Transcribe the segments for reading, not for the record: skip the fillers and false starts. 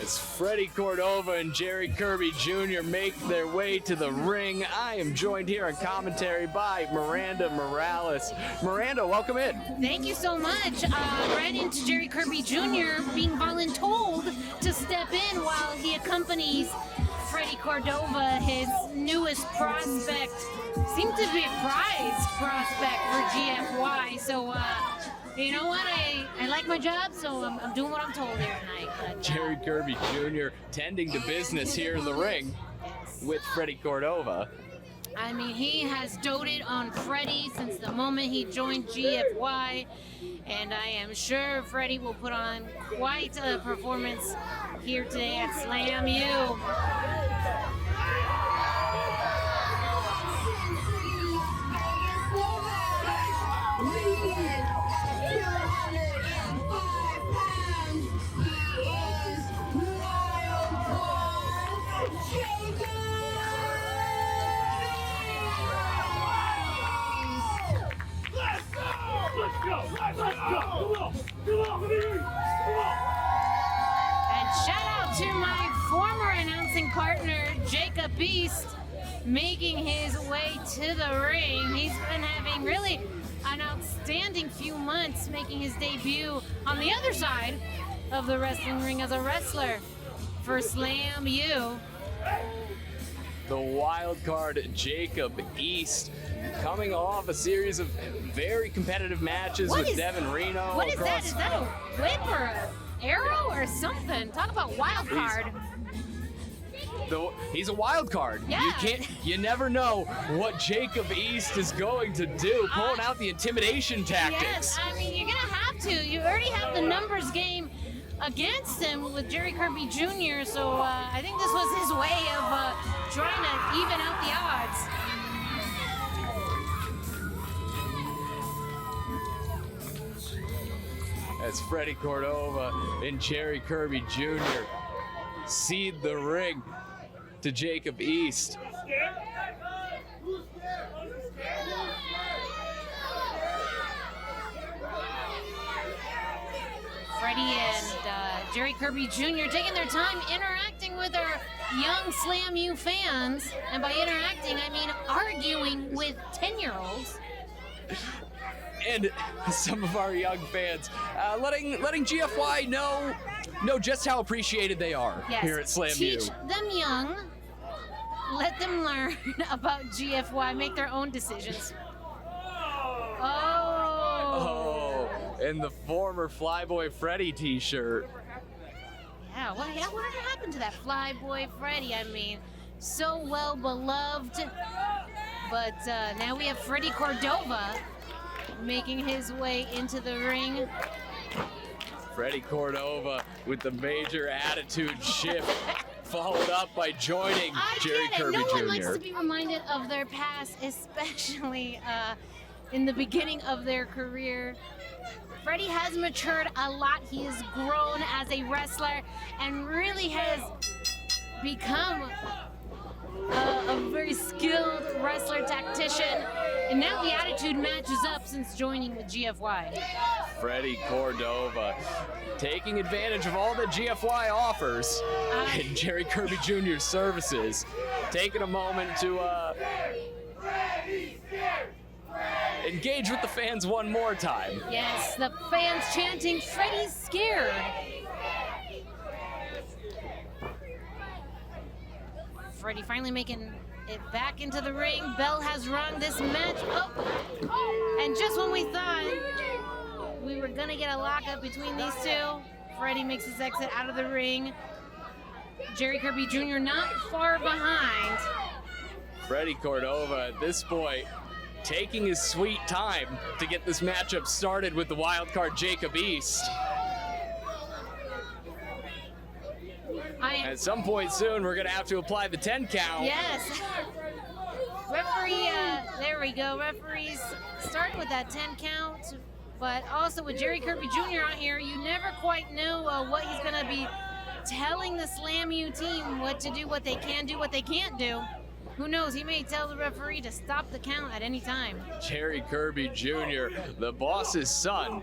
As Freddy Cordova and Jerry Kirby Jr. make their way to the ring, I am joined here on commentary by Miranda Morales. Miranda, welcome in. Thank you so much. Right into Jerry Kirby Jr. being voluntold to step in while he accompanies Freddy Cordova, his newest prospect. Seemed to be a prize prospect for GFY. So, you know what? I like my job, so I'm doing what I'm told here tonight. But, Jerry Kirby Jr. tending to business here in the ring with Freddy Cordova. I mean, he has doted on Freddy since the moment he joined GFY, and I am sure Freddy will put on quite a performance here today at Slam U. And shout out to my former announcing partner, Jakob, making his way to the ring. He's been having really an outstanding few months, making his debut on the other side of the wrestling ring as a wrestler for Slam U. The wild card Jakob East, coming off a series of very competitive matches with Devin Reno. What is that? Is that a whip or an arrow or something? Talk about wild card. He's a wild card. Yeah. You never know what Jakob East is going to do, pulling out the intimidation tactics. Yes, I mean, you're gonna have to. You already have the numbers game against him with Jerry Kirby Jr., so I think this was his way of trying to even out the odds. As Freddy Cordova and Jerry Kirby Jr. cede the ring to Jakob East. Freddie and Jerry Kirby Jr. taking their time interacting with our young Slam U fans. And by interacting, I mean arguing with 10-year-olds. And some of our young fans, letting GFY know just how appreciated they are here at Slam U. Teach them young, let them learn about GFY, make their own decisions. Oh, and the former Flyboy Freddy t-shirt. Yeah, whatever happened to that Flyboy Freddy? I mean, so well beloved. But now we have Freddy Cordova making his way into the ring. Freddy Cordova with the major attitude shift, followed up by joining Jerry Kirby Jr. No one likes to be reminded of their past, especially in the beginning of their career. Freddy has matured a lot. He has grown as a wrestler and really has become a very skilled wrestler tactician. And now the attitude matches up since joining with GFY. Freddy Cordova taking advantage of all that GFY offers and Jerry Kirby Jr.'s services. Taking a moment to engage with the fans one more time. Yes, the fans chanting, "Freddy's scared." Freddy finally making it back into the ring. Bell has rung this match up. And just when we thought we were gonna get a lockup between these two, Freddy makes his exit out of the ring. Jerry Kirby Jr. not far behind. Freddy Cordova at this point taking his sweet time to get this matchup started with the wild card Jakob East. At some point soon, we're gonna have to apply the 10 count. Yes. Referee, there we go. Referees starting with that 10 count, but also with Jerry Kirby Jr. out here, you never quite know what he's gonna be telling the Slam U team what to do, what they can do, what they can't do. Who knows, he may tell the referee to stop the count at any time. Jerry Kirby Jr., the boss's son,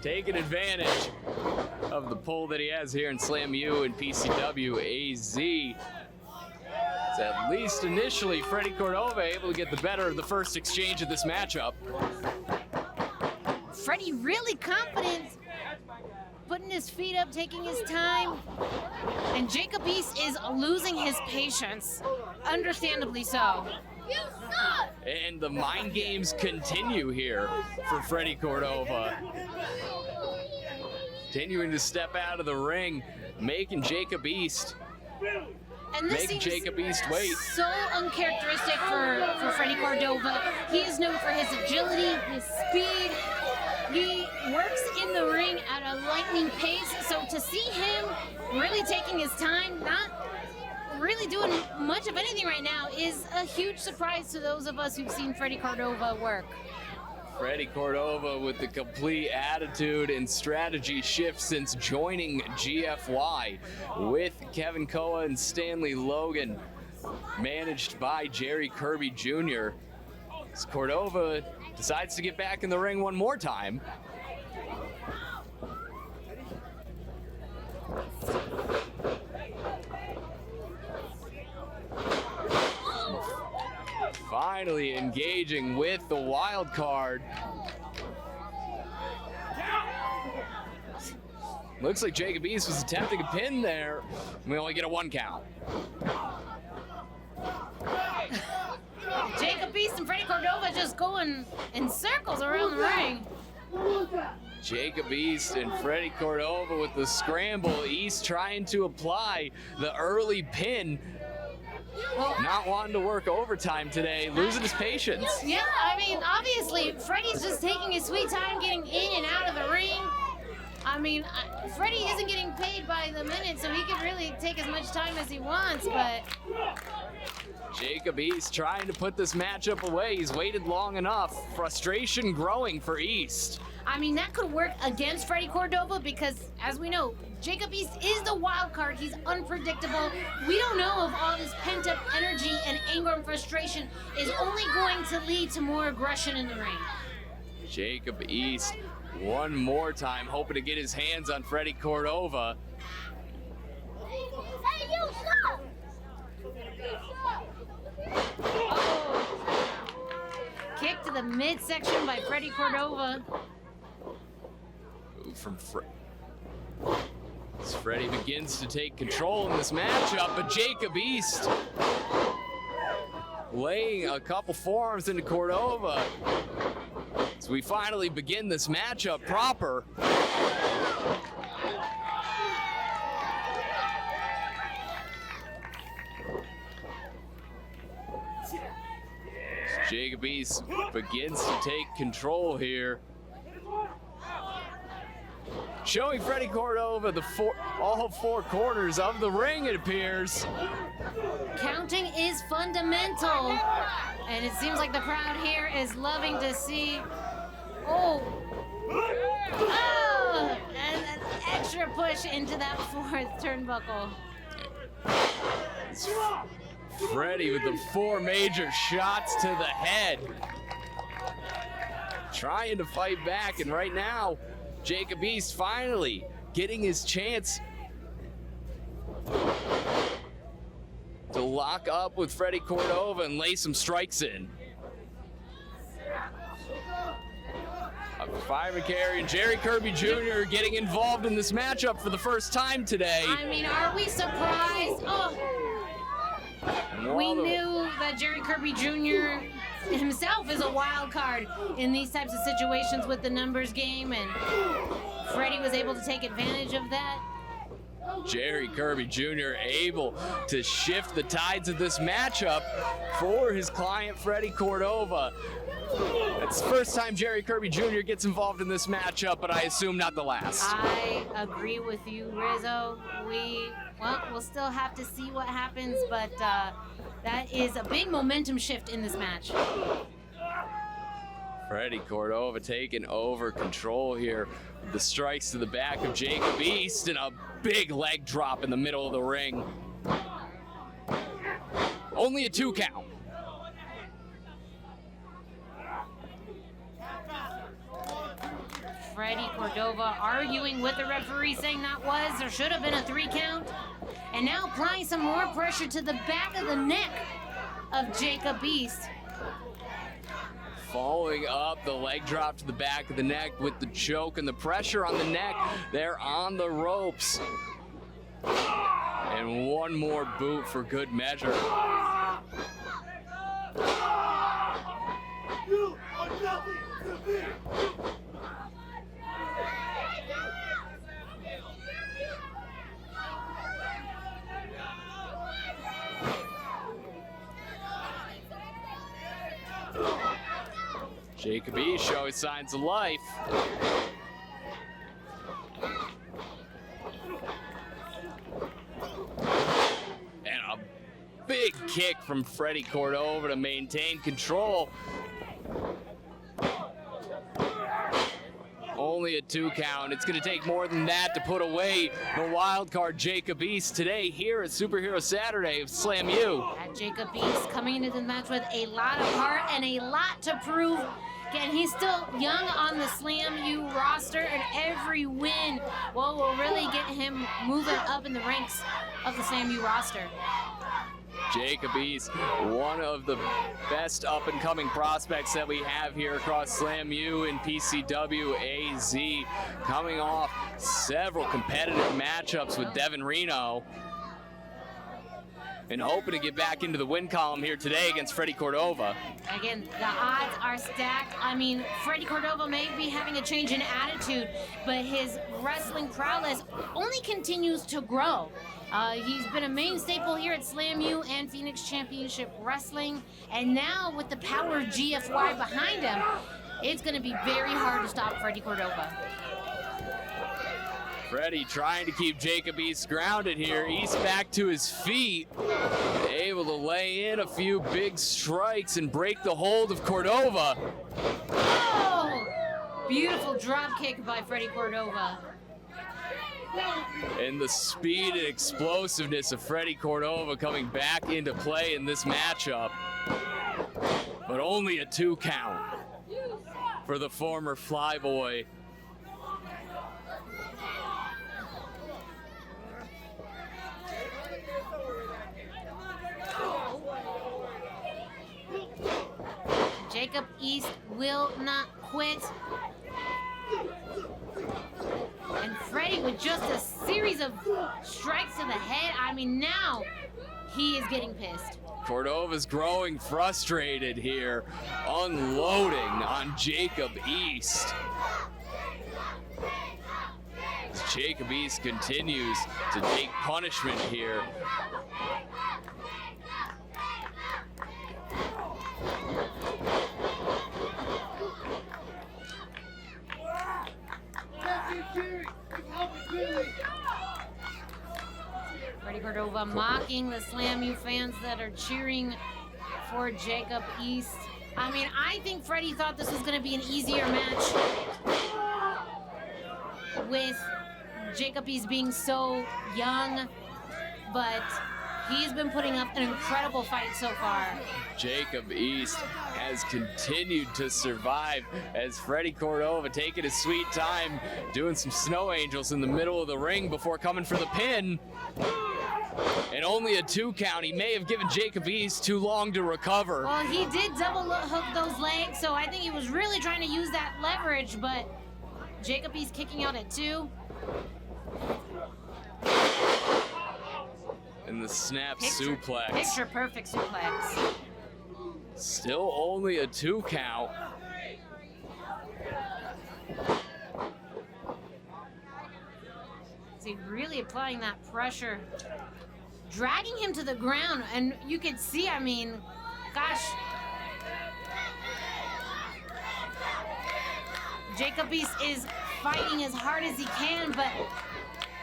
taking advantage of the pull that he has here in Slam U and PCW AZ. It's at least initially Freddy Cordova able to get the better of the first exchange of this matchup. Freddy really confident, putting his feet up, taking his time. And Jakob East is losing his patience, understandably so. And the mind games continue here for Freddy Cordova. Continuing to step out of the ring, making Jakob East. And this Make seems Jakob East wait. so uncharacteristic for Freddy Cordova. He is known for his agility, his speed. He works in the ring at a lightning pace. So to see him really taking his time, not really doing much of anything right now, is a huge surprise to those of us who've seen Freddy Cordova work. Freddy Cordova with the complete attitude and strategy shift since joining GFY with Kevin Koa and Stanley Logan, managed by Jerry Kirby Jr. As Cordova decides to get back in the ring one more time. Finally engaging with the wild card. Looks like Jakob East was attempting a pin there. We only get a 1 count. Jakob East and Freddy Cordova just going in circles around the ring. Jakob East and Freddy Cordova with the scramble. East trying to apply the early pin. Not wanting to work overtime today, losing his patience. Yeah, I mean, obviously, Freddy's just taking his sweet time getting in and out of the ring. I mean, Freddy isn't getting paid by the minute, so he can really take as much time as he wants, but... Jakob East trying to put this matchup away. He's waited long enough. Frustration growing for East. I mean, that could work against Freddy Cordova because, as we know, Jakob East is the wild card. He's unpredictable. We don't know if all this pent-up energy and anger and frustration is only going to lead to more aggression in the ring. Jakob East one more time, hoping to get his hands on Freddy Cordova. Hey, you stop! Oh. Kick to the midsection by Freddy Cordova. Move from as Freddy begins to take control in this matchup, but Jakob East laying a couple forearms into Cordova as we finally begin this matchup proper. Jakob East begins to take control here. Showing Freddy Cordova all 4 corners of the ring, it appears. Counting is fundamental, and it seems like the crowd here is loving to see. Oh, and an extra push into that 4th turnbuckle. Freddy with the 4 major shots to the head. Trying to fight back, and right now, Jakob East finally getting his chance to lock up with Freddy Cordova and lay some strikes in. Fireman Carey and Jerry Kirby Jr. getting involved in this matchup for the first time today. I mean, are we surprised? Oh, we knew that Jerry Kirby Jr. himself is a wild card in these types of situations with the numbers game, and Freddy was able to take advantage of that. Jerry Kirby Jr. able to shift the tides of this matchup for his client Freddy Cordova. It's the first time Jerry Kirby Jr. gets involved in this matchup, but I assume not the last. I agree with you, Rizzo. We'll still have to see what happens, but that is a big momentum shift in this match. Freddy Cordova taking over control here. The strikes to the back of Jakob East and a big leg drop in the middle of the ring. Only a 2 count. Freddy Cordova arguing with the referee, saying that was or should have been a 3 count. And now applying some more pressure to the back of the neck of Jakob East. Following up the leg drop to the back of the neck with the choke and the pressure on the neck. They're on the ropes. And one more boot for good measure. You are nothing to me. Jakob East showing signs of life. And a big kick from Freddy Cordova to maintain control. Only a 2 count. It's going to take more than that to put away the wild card Jakob East today here at Superhero Saturday of Slam U. And Jakob East coming into the match with a lot of heart and a lot to prove. Again, he's still young on the Slam U roster, and every win will really get him moving up in the ranks of the Slam U roster. Jakob East, one of the best up-and-coming prospects that we have here across Slam U and PCW AZ, coming off several competitive matchups with Devin Reno, and hoping to get back into the win column here today against Freddy Cordova. Again, the odds are stacked. I mean, Freddy Cordova may be having a change in attitude, but his wrestling prowess only continues to grow. He's been a main staple here at Slam U and Phoenix Championship Wrestling, and now with the power of GFY behind him, it's going to be very hard to stop Freddy Cordova. Freddy trying to keep Jakob East grounded here. East back to his feet, able to lay in a few big strikes and break the hold of Cordova. Oh! Beautiful drop kick by Freddy Cordova. And the speed and explosiveness of Freddy Cordova coming back into play in this matchup. But only a 2 count for the former Flyboy. Jakob East will not quit. And Freddy with just a series of strikes to the head. I mean, now he is getting pissed. Cordova's growing frustrated here, unloading on Jakob East. As Jakob East continues to take punishment here. Freddy Cordova mocking the Slam U fans that are cheering for Jakob East. I mean, I think Freddy thought this was going to be an easier match with Jakob East being so young, but he's been putting up an incredible fight so far. Jakob East has continued to survive as Freddy Cordova taking his sweet time, doing some snow angels in the middle of the ring before coming for the pin. And only a 2 count. He may have given Jakob East too long to recover. Well, he did double hook those legs, so I think he was really trying to use that leverage, but Jakob East kicking out at 2. And the snap suplex. Picture perfect suplex. Still only a 2 count. So he's really applying that pressure, dragging him to the ground, and you can see, I mean, gosh. Jakob East is fighting as hard as he can, but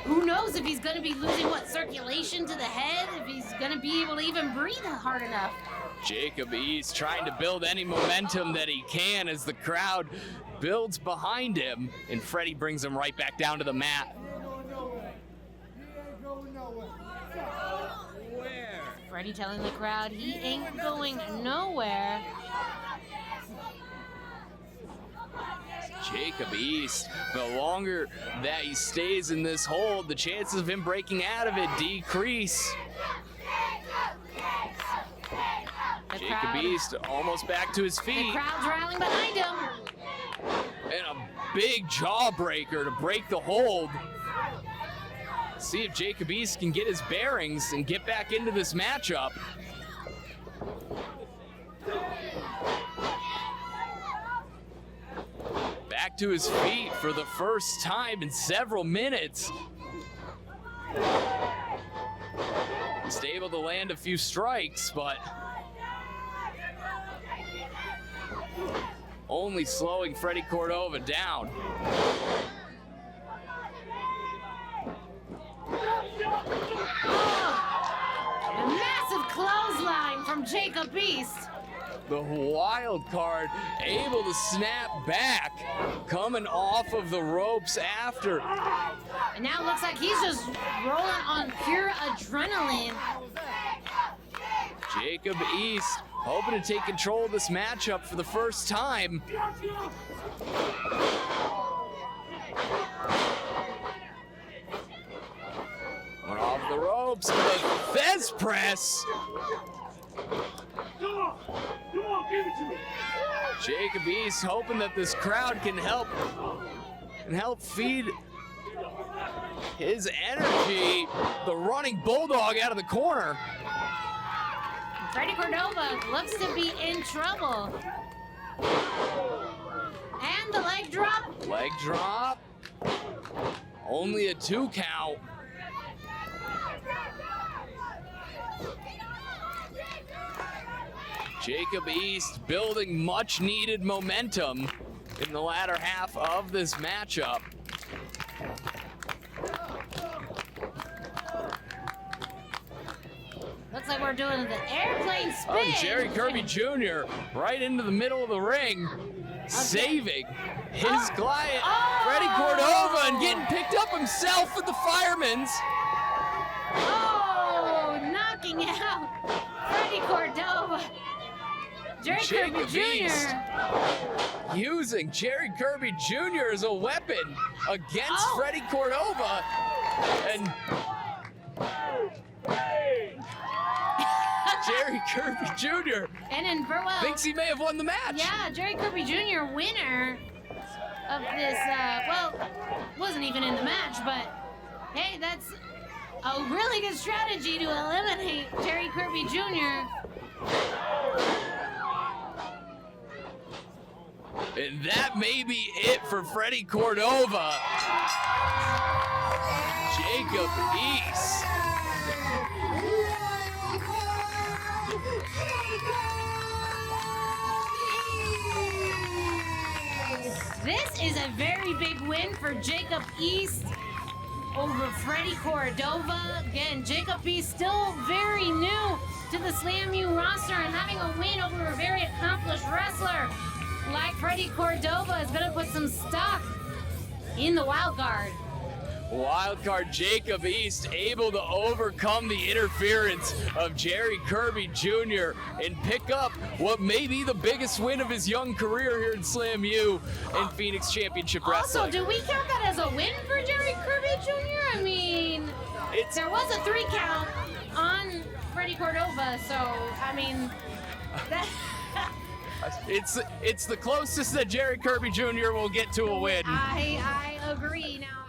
who knows if he's going to be losing, circulation to the head, if he's going to be able to even breathe hard enough. Jakob East trying to build any momentum that he can as the crowd builds behind him, and Freddy brings him right back down to the mat. Freddy telling the crowd he ain't going nowhere. Jakob East, the longer that he stays in this hold, the chances of him breaking out of it decrease. Jakob East almost back to his The feet. crowd's rallying behind him. And a big jawbreaker to break the hold. See if Jakob East can get his bearings and get back into this matchup. Back to his feet for the first time in several minutes. He's able to land a few strikes, but only slowing Freddy Cordova down. A massive clothesline from Jakob East. The wild card able to snap back, coming off of the ropes after. And now it looks like he's just rolling on pure adrenaline. Jakob East hoping to take control of this matchup for the first time. Went off the ropes with a Fez press. Come on, give it to me. Jakob East hoping that this crowd can help feed his energy. The running bulldog out of the corner. Freddy Cordova looks to be in trouble. And the leg drop. Leg drop. Only a 2 count. Jakob East building much needed momentum in the latter half of this matchup. Looks like we're doing the airplane spin. Oh, Jerry Kirby Jr. right into the middle of the ring, saving his client, Freddy Cordova, and getting picked up himself with the firemen's. Oh, knocking out Freddy Cordova. Jerry Kirby Jakob East Jr. using Jerry Kirby Jr. as a weapon against Freddy Cordova. And Jerry Kirby Jr. And in Burwell. thinks he may have won the match. Yeah, Jerry Kirby Jr. winner of this, wasn't even in the match, but hey, that's a really good strategy to eliminate Jerry Kirby Jr. And that may be it for Freddy Cordova. Jakob East. This is a very big win for Jakob East over Freddy Cordova. Again, Jakob East still very new to the Slam U roster, and having a win over a very accomplished wrestler like Freddy Cordova is going to put some stock in the wild card. Wildcard Jakob East able to overcome the interference of Jerry Kirby Jr. and pick up what may be the biggest win of his young career here in Slam U and Phoenix Championship Wrestling. Also, do we count that as a win for Jerry Kirby Jr.? I mean, there was a 3 count on Freddy Cordova, so, I mean, that... It's the closest that Jerry Kirby Jr. will get to a win. I agree now.